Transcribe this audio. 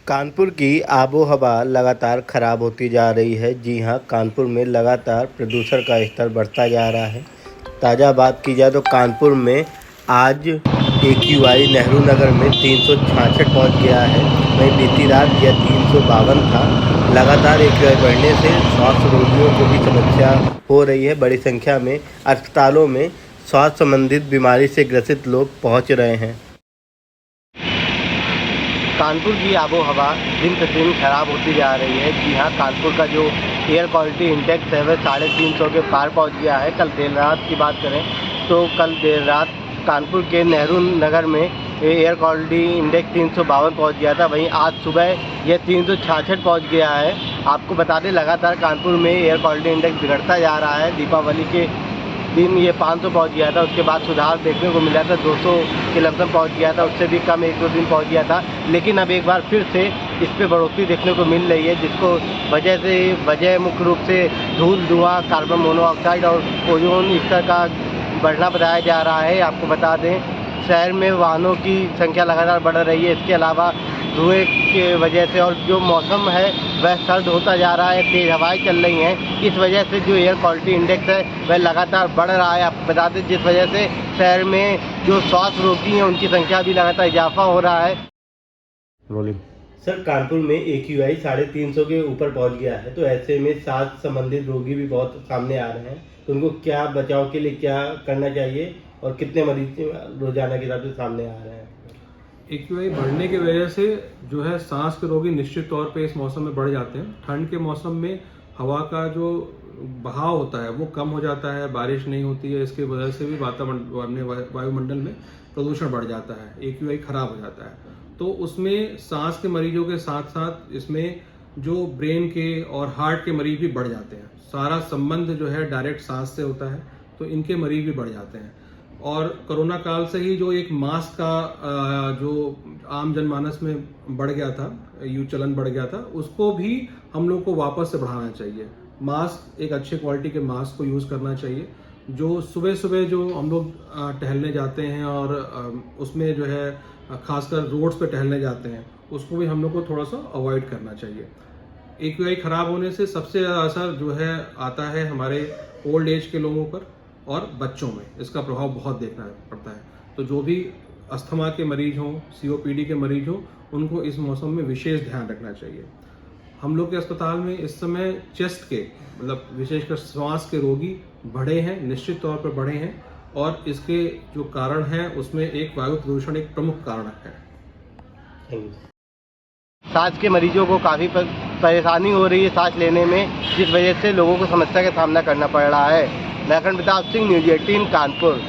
कानपुर की आबोहवा लगातार खराब होती जा रही है। जी हां, कानपुर में लगातार प्रदूषण का स्तर बढ़ता जा रहा है। ताज़ा बात की जाए तो कानपुर में आज AQI नेहरू नगर में 366 पहुंच गया है। वहीं बीती रात यह 352 था। लगातार AQI बढ़ने से स्वास्थ्य रोगियों को भी समस्या हो रही है। बड़ी संख्या में अस्पतालों में स्वास्थ्य संबंधित बीमारी से ग्रसित लोग पहुंच रहे हैं। कानपुर की आबोहवा दिन प्रतिदिन खराब होती जा रही है। जी हाँ, कानपुर का जो एयर क्वालिटी इंडेक्स है वह 350 के पार पहुंच गया है। कल देर रात की बात करें तो कल देर रात कानपुर के नेहरू नगर में एयर क्वालिटी इंडेक्स 352 पहुँच गया था। वहीं आज सुबह यह 366 पहुँच गया है। आपको बता दें, लगातार कानपुर में एयर क्वालिटी इंडेक्स बिगड़ता जा रहा है। दीपावली के दिन ये 500 पहुँच गया था, उसके बाद सुधार देखने को मिला था, 200 के लमसम पहुँच गया था, उससे भी कम 1-2 दिन पहुँच गया था। लेकिन अब एक बार फिर से इस पे बढ़ोतरी देखने को मिल रही है, जिसको वजह मुख्य रूप से धूल, धुआं, कार्बन मोनोऑक्साइड और ओजोन स्तर का बढ़ना बताया जा रहा है। आपको बता दें, शहर में वाहनों की संख्या लगातार बढ़ रही है। इसके अलावा धुएं की वजह से और जो मौसम है वह सर्द होता जा रहा है, तेज़ हवाएं चल रही हैं। इस वजह से जो एयर क्वालिटी इंडेक्स है वह लगातार बढ़ रहा है। आपको बता दें, जिस वजह से शहर में जो स्वास्थ्य रोगी हैं उनकी संख्या भी लगातार इजाफा हो रहा है। रोलिंग सर, कानपुर में AQI 350 के ऊपर पहुंच गया है, तो ऐसे में सांस संबंधित रोगी भी बहुत सामने आ रहे हैं। तो उनको क्या बचाव के लिए क्या करना चाहिए और कितने मरीज रोजाना के हिसाब से सामने आ रहे हैं? AQI बढ़ने की वजह से जो है सांस के रोगी निश्चित तौर पे इस मौसम में बढ़ जाते हैं। ठंड के मौसम में हवा का जो बहाव होता है वो कम हो जाता है, बारिश नहीं होती है, इसकी वजह से भी वायुमंडल में प्रदूषण बढ़ जाता है, AQI खराब हो जाता है। तो उसमें सांस के मरीजों के साथ साथ इसमें जो ब्रेन के और हार्ट के मरीज भी बढ़ जाते हैं। सारा संबंध जो है डायरेक्ट सांस से होता है, तो इनके मरीज भी बढ़ जाते हैं। और कोरोना काल से ही जो एक मास्क का जो आम जनमानस में बढ़ गया था, चलन बढ़ गया था, उसको भी हम लोग को वापस से बढ़ाना चाहिए। मास्क, एक अच्छे क्वालिटी के मास्क को यूज़ करना चाहिए। जो सुबह सुबह जो हम लोग टहलने जाते हैं और उसमें जो है खासकर रोड्स पे टहलने जाते हैं, उसको भी हम लोग को थोड़ा सा अवॉइड करना चाहिए। AQI खराब होने से सबसे ज़्यादा असर जो है आता है हमारे ओल्ड एज के लोगों पर और बच्चों में। इसका प्रभाव बहुत देखना पड़ता है। तो जो भी अस्थमा के मरीज हों, COPD के मरीज हों, उनको इस मौसम में विशेष ध्यान रखना चाहिए। हम लोग के अस्पताल में इस समय चेस्ट के मतलब विशेषकर श्वास के रोगी बढ़े हैं, निश्चित तौर पर बढ़े हैं, और इसके जो कारण हैं उसमें एक वायु प्रदूषण एक प्रमुख कारण है। सांस के मरीजों को काफ़ी परेशानी हो रही है सांस लेने में, जिस वजह से लोगों को समस्या का सामना करना पड़ रहा है। मैं प्रताप सिंह, न्यूज़ 18 कानपुर।